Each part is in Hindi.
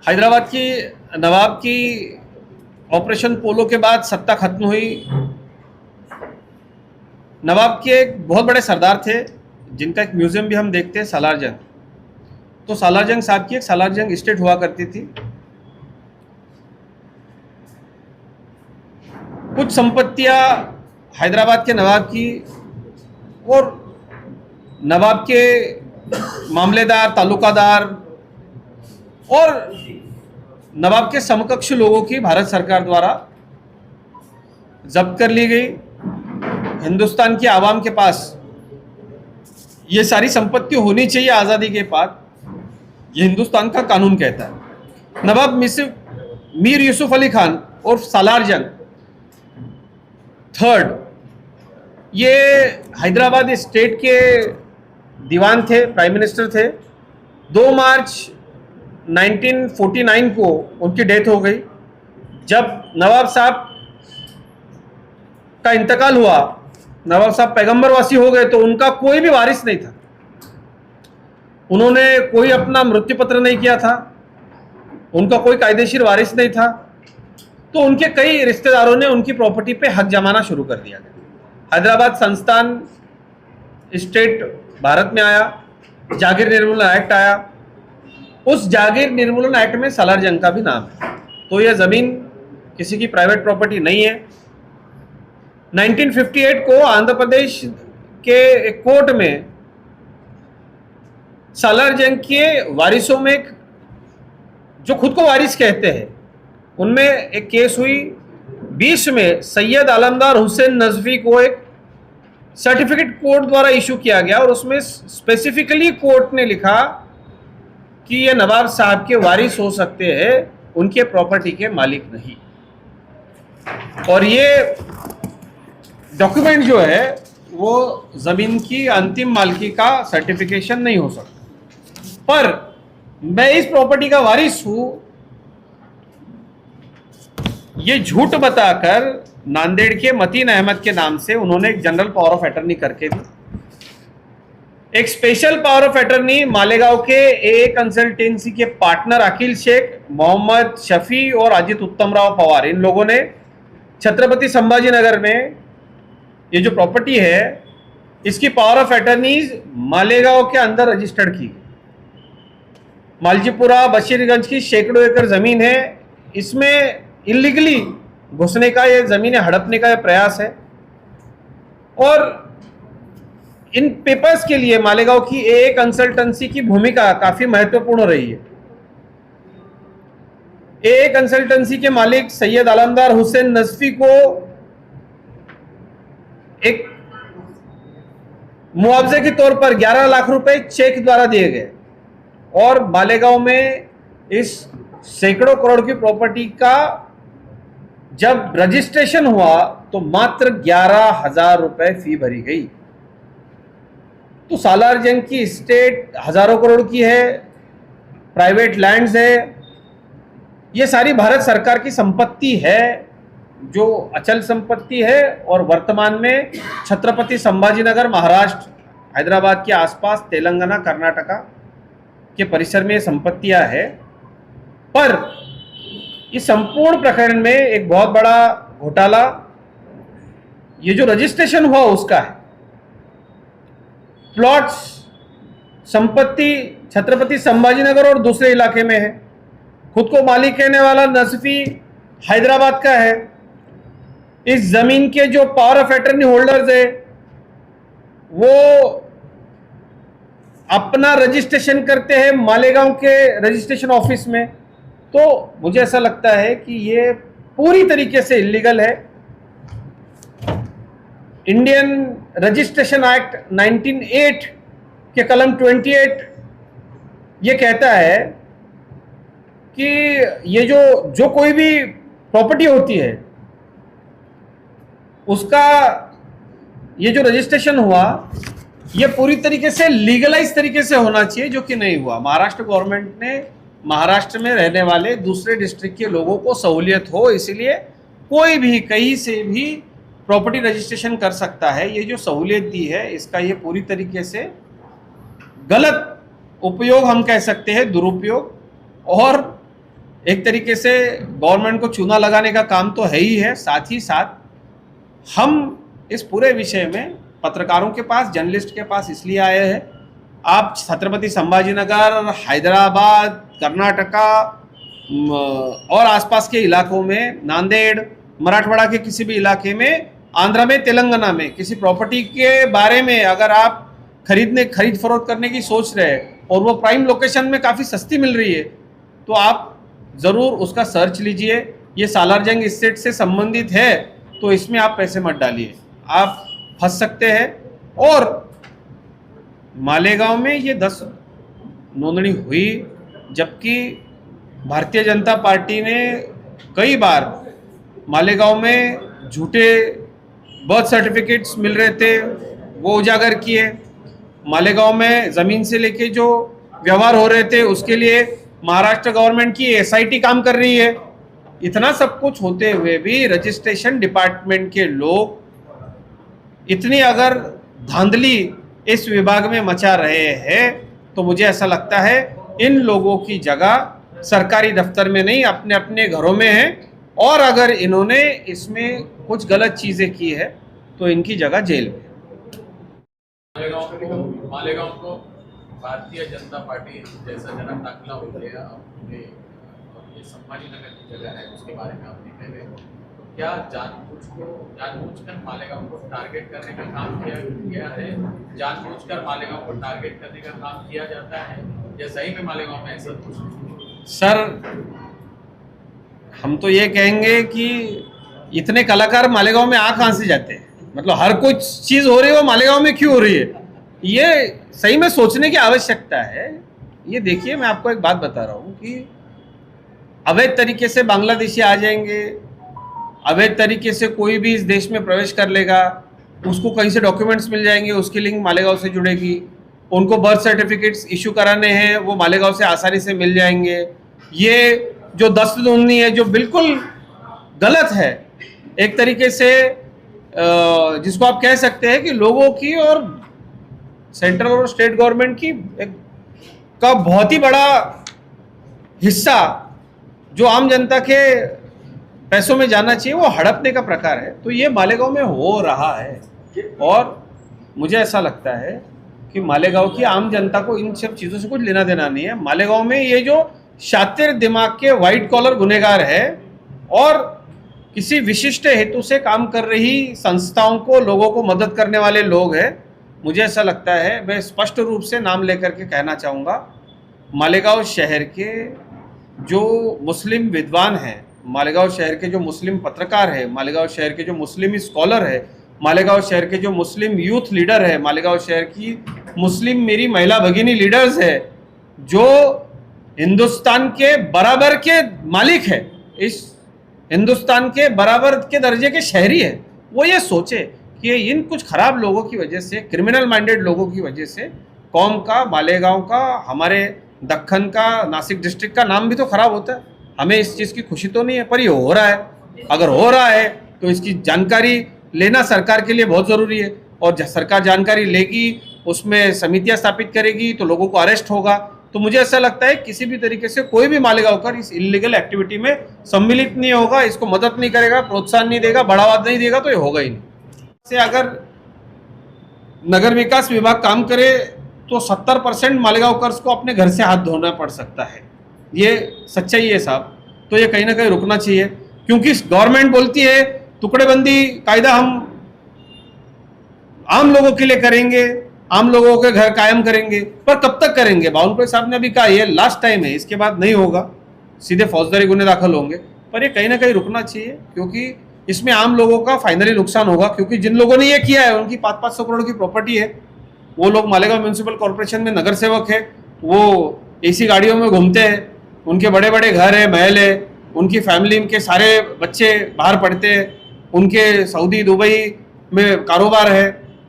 हैदराबाद की नवाब की ऑपरेशन पोलो के बाद सत्ता खत्म हुई। नवाब के एक बहुत बड़े सरदार थे जिनका एक म्यूजियम भी हम देखते हैं, सालार जंग। तो सालार जंग साहब की एक सालार जंग स्टेट हुआ करती थी। कुछ संपत्तियां हैदराबाद के नवाब की और नवाब के मामलेदार, तालुकादार और नवाब के समकक्ष लोगों की भारत सरकार द्वारा जब्त कर ली गई। हिंदुस्तान की आवाम के पास ये सारी संपत्ति होनी चाहिए आज़ादी के बाद, ये हिंदुस्तान का कानून कहता है। नवाब मीर यूसुफ अली खान और सालार जंग थर्ड, ये हैदराबाद स्टेट के दीवान थे, प्राइम मिनिस्टर थे। 2 मार्च 1949 को उनकी डेथ हो गई। जब नवाब साहब का इंतकाल हुआ, नवाब साहब पैगंबरवासी हो गए, तो उनका कोई भी वारिस नहीं था। उन्होंने कोई अपना मृत्यु पत्र नहीं किया था, उनका कोई कायदेशीर वारिस नहीं था। तो उनके कई रिश्तेदारों ने उनकी प्रॉपर्टी पे हक जमाना शुरू कर दिया। हैदराबाद संस्थान स्टेट भारत में आया, जागीर निर्मूलन एक्ट आया। उस जागीर निर्मूलन एक्ट में सालार जंग का भी नाम है। तो यह ज़मीन किसी की प्राइवेट प्रॉपर्टी नहीं है। 1958 को आंध्र प्रदेश के एक कोर्ट में सालार जंग के वारिसों में, जो खुद को वारिस कहते हैं, उनमें एक केस हुई। 20 में सैयद आलमदार हुसैन नजफी को एक सर्टिफिकेट कोर्ट द्वारा इशू किया गया और उसमें स्पेसिफिकली कोर्ट ने लिखा कि ये नवाब साहब के वारिस हो सकते हैं, उनके प्रॉपर्टी के मालिक नहीं। और ये डॉक्यूमेंट जो है वो ज़मीन की अंतिम मालिकी का सर्टिफिकेशन नहीं हो सकता। पर मैं इस प्रॉपर्टी का वारिस हूं, ये झूठ बताकर नांदेड़ के मतीन अहमद के नाम से उन्होंने एक जनरल पावर ऑफ अटर्नी करके दी। एक special power of attorney Malegaon के ए कंसल्टेंसी के पार्टनर अकील शेख, मोहम्मद शफी और अजित उत्तमराव पवार, इन लोगों ने छत्रपति संभाजीनगर में ये जो प्रॉपर्टी है, इसकी पावर ऑफ अटर्नी मालेगांव के अंदर रजिस्टर्ड की गई। मालजीपुरा बशीरगंज की सैकड़ों एकड़ जमीन है, इसमें इलीगली घुसने का, ये जमीनें हड़पने का ये प्रयास है। और इन पेपर्स के लिए मालेगांव की ए कंसल्टेंसी की भूमिका काफी महत्वपूर्ण रही है। ए कंसल्टेंसी के मालिक सैयद आलमदार हुसैन नजफी को एक मुआवजे के तौर पर 11 लाख रुपए चेक द्वारा दिए गए और मालेगांव में इस सैकड़ों करोड़ की प्रॉपर्टी का जब रजिस्ट्रेशन हुआ तो मात्र 11,000 रुपए फी भरी गई। तो सालार जंग की स्टेट हजारों करोड़ की है, प्राइवेट लैंड्स है, ये सारी भारत सरकार की संपत्ति है, जो अचल संपत्ति है। और वर्तमान में छत्रपति संभाजीनगर, महाराष्ट्र, हैदराबाद के आसपास, तेलंगाना, कर्नाटका के परिसर में संपत्तियां है। पर इस संपूर्ण प्रकरण में एक बहुत बड़ा घोटाला, ये जो रजिस्ट्रेशन हुआ उसका है। प्लॉट्स, संपत्ति छत्रपति संभाजीनगर और दूसरे इलाके में है। खुद को मालिक कहने वाला नजफी हैदराबाद का है। इस जमीन के जो पावर ऑफ अटर्नी होल्डर्स है वो अपना रजिस्ट्रेशन करते हैं मालेगांव के रजिस्ट्रेशन ऑफिस में। तो मुझे ऐसा लगता है कि ये पूरी तरीके से इलीगल है। इंडियन रजिस्ट्रेशन एक्ट 1908 के कलम 28 ये कहता है कि ये जो कोई भी प्रॉपर्टी होती है उसका ये जो रजिस्ट्रेशन हुआ ये पूरी तरीके से लीगलाइज तरीके से होना चाहिए, जो कि नहीं हुआ। महाराष्ट्र गवर्नमेंट ने महाराष्ट्र में रहने वाले दूसरे डिस्ट्रिक्ट के लोगों को सहूलियत हो, इसलिए कोई भी कहीं से भी प्रॉपर्टी रजिस्ट्रेशन कर सकता है। ये जो सहूलियत दी है इसका ये पूरी तरीके से गलत उपयोग हम कह सकते हैं, दुरुपयोग और एक तरीके से गवर्नमेंट को चूना लगाने का काम तो है ही है, साथ ही साथ हम इस पूरे विषय में पत्रकारों के पास, जर्नलिस्ट के पास इसलिए आए हैं। आप छत्रपति संभाजीनगर, हैदराबाद, कर्नाटका और आसपास के इलाकों में, नांदेड़, मराठवाड़ा के किसी भी इलाके में, आंध्र में, तेलंगाना में किसी प्रॉपर्टी के बारे में अगर आप खरीद फरोख्त करने की सोच रहे हैं और वो प्राइम लोकेशन में काफ़ी सस्ती मिल रही है, तो आप ज़रूर उसका सर्च लीजिए। ये सालारजंग एस्टेट से संबंधित है तो इसमें आप पैसे मत डालिए, आप फंस सकते हैं। और मालेगांव में ये 10 नोंदणी हुई, जबकि भारतीय जनता पार्टी ने कई बार मालेगांव में झूठे बर्थ सर्टिफिकेट्स मिल रहे थे वो उजागर किए। मालेगांव में ज़मीन से लेके जो व्यवहार हो रहे थे उसके लिए महाराष्ट्र गवर्नमेंट की एसआईटी काम कर रही है। इतना सब कुछ होते हुए भी रजिस्ट्रेशन डिपार्टमेंट के लोग इतनी अगर धांधली इस विभाग में मचा रहे हैं तो मुझे ऐसा लगता है इन लोगों की जगह सरकारी दफ्तर में नहीं, अपने अपने घरों में है। और अगर इन्होंने इसमें कुछ गलत चीज़ें की है तो इनकी जगह जेल में। मालेगांव को भारतीय जनता पार्टी जैसा जनक दाखिला हो गया, अपने ये संभाजीनगर की जगह है उसके बारे में आपने पहले, तो क्या जानबूझकर मालेगांव को टारगेट करने का काम किया है? जानबूझकर मालेगांव को टारगेट करने का काम किया जाता है या सही में मालेगांव में ऐसा कुछ? सर, हम तो ये कहेंगे कि इतने कलाकार मालेगांव में आ कहाँ से जाते हैं? मतलब हर कुछ चीज़ हो रही है वो मालेगांव में क्यों हो रही है? ये सही में सोचने की आवश्यकता है। ये देखिए, मैं आपको एक बात बता रहा हूँ कि अवैध तरीके से बांग्लादेशी आ जाएंगे, अवैध तरीके से कोई भी इस देश में प्रवेश कर लेगा, उसको कहीं से डॉक्यूमेंट्स मिल जाएंगे, उसकी लिंक मालेगांव से जुड़ेगी। उनको बर्थ सर्टिफिकेट्स इशू कराने हैं वो मालेगांव से आसानी से मिल जाएंगे। ये जो दस्त नोंदनी है जो बिल्कुल गलत है, एक तरीके से जिसको आप कह सकते हैं कि लोगों की और सेंट्रल और स्टेट गवर्नमेंट की का बहुत ही बड़ा हिस्सा जो आम जनता के पैसों में जाना चाहिए वो हड़पने का प्रकार है। तो ये मालेगांव में हो रहा है और मुझे ऐसा लगता है कि मालेगांव की आम जनता को इन सब चीज़ों से कुछ लेना देना नहीं है। मालेगांव में ये जो शातिर दिमाग के वाइट कॉलर गुनहगार है और किसी विशिष्ट हेतु से काम कर रही संस्थाओं को, लोगों को मदद करने वाले लोग हैं। मुझे ऐसा लगता है, मैं स्पष्ट रूप से नाम लेकर के कहना चाहूँगा, मालेगांव शहर के जो मुस्लिम विद्वान हैं, मालेगांव शहर के जो मुस्लिम पत्रकार हैं, मालेगांव शहर के जो मुस्लिम स्कॉलर है, मालेगांव शहर के जो मुस्लिम यूथ लीडर है, मालेगांव शहर की मुस्लिम मेरी महिला भगिनी लीडर्स है, जो हिंदुस्तान के बराबर के मालिक है, इस हिंदुस्तान के बराबर के दर्जे के शहरी है, वो ये सोचे कि इन कुछ खराब लोगों की वजह से, क्रिमिनल माइंडेड लोगों की वजह से कौम का, मालेगांव का, हमारे दक्खन का, नासिक डिस्ट्रिक्ट का नाम भी तो खराब होता है। हमें इस चीज़ की खुशी तो नहीं है, पर ये हो रहा है। अगर हो रहा है तो इसकी जानकारी लेना सरकार के लिए बहुत ज़रूरी है और जब सरकार जानकारी लेगी, उसमें समितियां स्थापित करेगी तो लोगों को अरेस्ट होगा। तो मुझे ऐसा लगता है किसी भी तरीके से कोई भी मालेगांवकर इस इलीगल एक्टिविटी में सम्मिलित नहीं होगा, इसको मदद नहीं करेगा, प्रोत्साहन नहीं देगा, बढ़ावा नहीं देगा तो ये होगा ही नहीं। से अगर नगर विकास विभाग काम करे तो 70% मालेगांवकर्स को अपने घर से हाथ धोना पड़ सकता है। ये सच्चाई है साहब। तो ये कहीं ना कहीं रुकना चाहिए, क्योंकि गवर्नमेंट बोलती है टुकड़ेबंदी कायदा हम आम लोगों के लिए करेंगे, आम लोगों के घर कायम करेंगे, पर कब तक करेंगे? बावनकुळे साहब ने अभी कहा ये लास्ट टाइम है, इसके बाद नहीं होगा, सीधे फौजदारी गुने दाखिल होंगे। पर ये कहीं ना कहीं रुकना चाहिए, क्योंकि इसमें आम लोगों का फाइनली नुकसान होगा। क्योंकि जिन लोगों ने ये किया है उनकी 500-500 करोड़ की प्रॉपर्टी है, वो लोग मालेगांव म्यूनसिपल कॉर्पोरेशन में नगर सेवक है, वो एसी गाड़ियों में घूमते हैं, उनके बड़े बड़े घर है, महल है, उनकी फैमिली के सारे बच्चे बाहर पढ़ते हैं, उनके सऊदी दुबई में कारोबार है,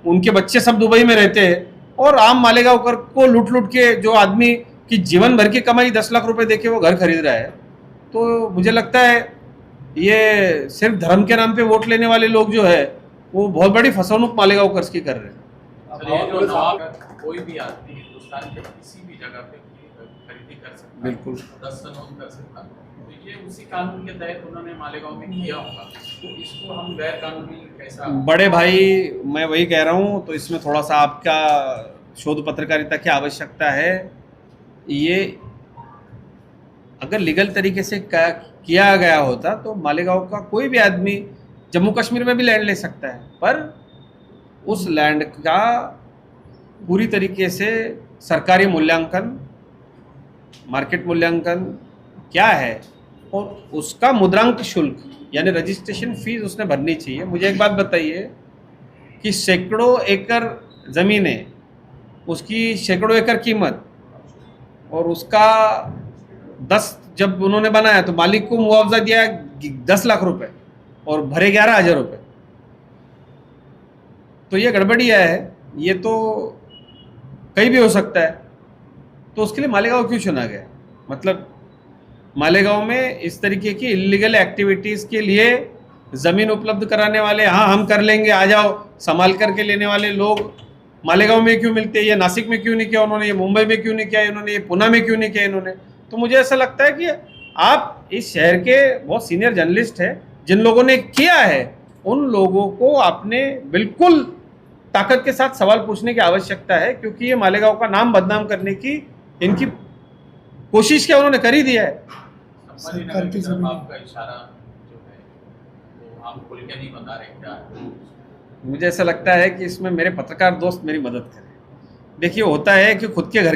उनके बच्चे सब दुबई में रहते हैं, और आम मालेगांवकर को लूट लूट के जो आदमी की जीवन भर की कमाई 10 लाख रुपए देके वो घर खरीद रहा है। तो मुझे लगता है ये सिर्फ धर्म के नाम पे वोट लेने वाले लोग जो है वो बहुत बड़ी फसौनुक मालेगांवकर की कर रहे हैं। कोई भी आदमी हिंदुस्तान के किसी भी जगह पे खरीदी कर सकता, बिल्कुल। दस्तन कर सकता। तो ये उसी कानून के तहत उन्होंने मालेगांव में किया होगा, तो इसको हम गैर कानूनी कैसा? बड़े भाई, मैं वही कह रहा हूँ, तो इसमें थोड़ा सा आपका शोध पत्रकारिता की आवश्यकता है। ये अगर लीगल तरीके से किया गया होता तो मालेगांव का कोई भी आदमी जम्मू कश्मीर में भी लैंड ले सकता है, पर उस लैंड का पूरी तरीके से सरकारी मूल्यांकन, मार्केट मूल्यांकन क्या है, और उसका मुद्रांक शुल्क यानी रजिस्ट्रेशन फीस उसने भरनी चाहिए। मुझे एक बात बताइए कि सैकड़ों एकड़ ज़मीनें, उसकी सैकड़ों एकड़ कीमत, और उसका 10 जब उन्होंने बनाया तो मालिक को मुआवजा दिया 10 लाख रुपए और भरे 11,000 रुपये। तो ये गड़बड़िया है, ये तो कहीं भी हो सकता है। तो उसके लिए मालेगांव क्यों चुना गया? मतलब मालेगांव में इस तरीके की इलीगल एक्टिविटीज़ के लिए ज़मीन उपलब्ध कराने वाले, हाँ हम कर लेंगे आ जाओ, संभाल करके लेने वाले लोग मालेगांव में क्यों मिलते हैं? ये नासिक में क्यों नहीं किया उन्होंने, ये मुंबई में क्यों नहीं किया इन्होंने, ये पुणे में क्यों नहीं किया इन्होंने? तो मुझे ऐसा लगता है कि आप इस शहर के बहुत सीनियर जर्नलिस्ट हैं, जिन लोगों ने किया है उन लोगों को आपने बिल्कुल ताकत के साथ सवाल पूछने की आवश्यकता है, क्योंकि ये मालेगांव का नाम बदनाम करने की इनकी कोशिश क्या उन्होंने कर ही दिया है। संभाजी नगर की तरफ आपका इशारा जो है वो आप खुल के नहीं बता रहे क्या है? मुझे ऐसा लगता है कि इसमें मेरे पत्रकार दोस्त मेरी मदद करें। देखिए, होता है कि खुद के घर के